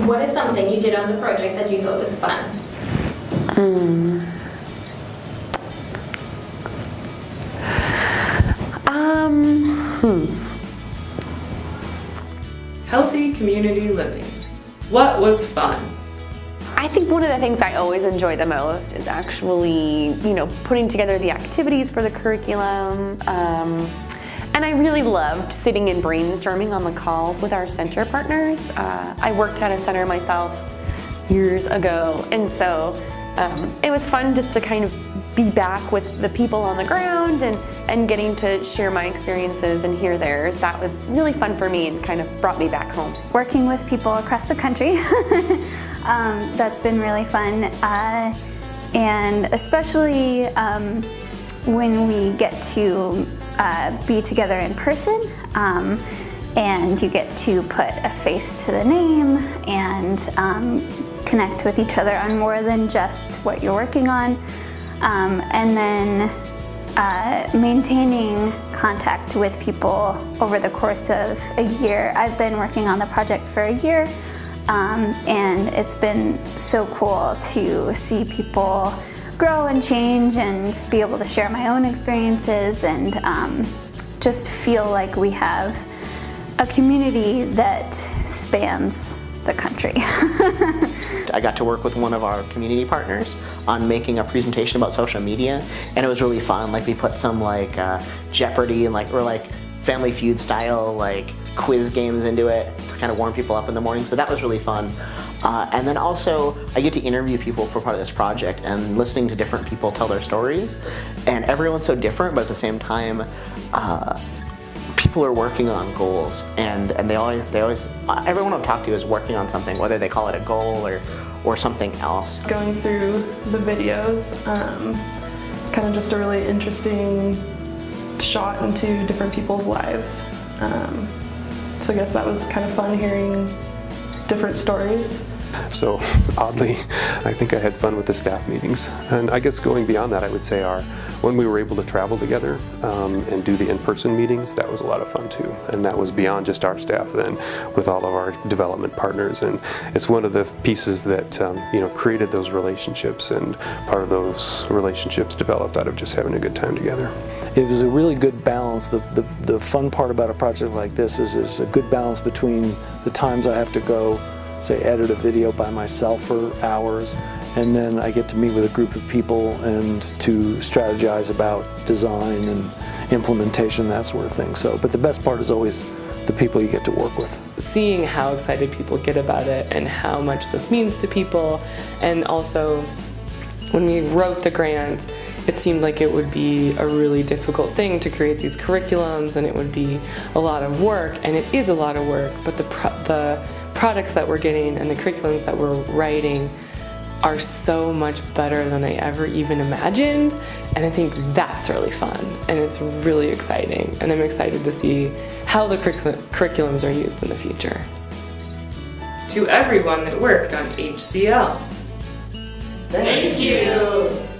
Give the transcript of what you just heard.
What is something you did on the project that you thought was fun? Healthy community living. What was fun? I think one of the things I always enjoy the most is actually, putting together the activities for the curriculum. And I really loved sitting and brainstorming on the calls with our center partners. I worked at a center myself years ago, and so it was fun just to kind of be back with the people on the ground and getting to share my experiences and hear theirs. That was really fun for me and kind of brought me back home. Working with people across the country, that's been really fun, and especially when we get to be together in person, and you get to put a face to the name and connect with each other on more than just what you're working on, and then maintaining contact with people over the course of a year. I've been working on the project for a year, and it's been so cool to see people grow and change and be able to share my own experiences and just feel like we have a community that spans the country. I got to work with one of our community partners on making a presentation about social media, and it was really fun. Like, we put some Jeopardy and or Family Feud style quiz games into it to kind of warm people up in the morning, so that was really fun. And then also I get to interview people for part of this project and listening to different people tell their stories, and everyone's so different, but at the same time people are working on goals, and they always everyone I've talked to is working on something, whether they call it a goal or something else. Going through the videos, kind of just a really interesting shot into different people's lives. So I guess that was kind of fun hearing different stories. So oddly, I think I had fun with the staff meetings. And I guess going beyond that, I would say when we were able to travel together and do the in-person meetings, that was a lot of fun too. And that was beyond just our staff then, with all of our development partners. And it's one of the pieces that created those relationships, and part of those relationships developed out of just having a good time together. It was a really good balance. The fun part about a project like this is a good balance between the times I have to go, say, edit a video by myself for hours, and then I get to meet with a group of people and to strategize about design and implementation, that sort of thing. But the best part is always the people you get to work with. Seeing how excited people get about it and how much this means to people, and also when we wrote the grant, it seemed like it would be a really difficult thing to create these curriculums, and it would be a lot of work, and it is a lot of work, but the products that we're getting and the curriculums that we're writing are so much better than I ever even imagined, and I think that's really fun, and it's really exciting, and I'm excited to see how the curriculums are used in the future. To everyone that worked on HCL, Thank you.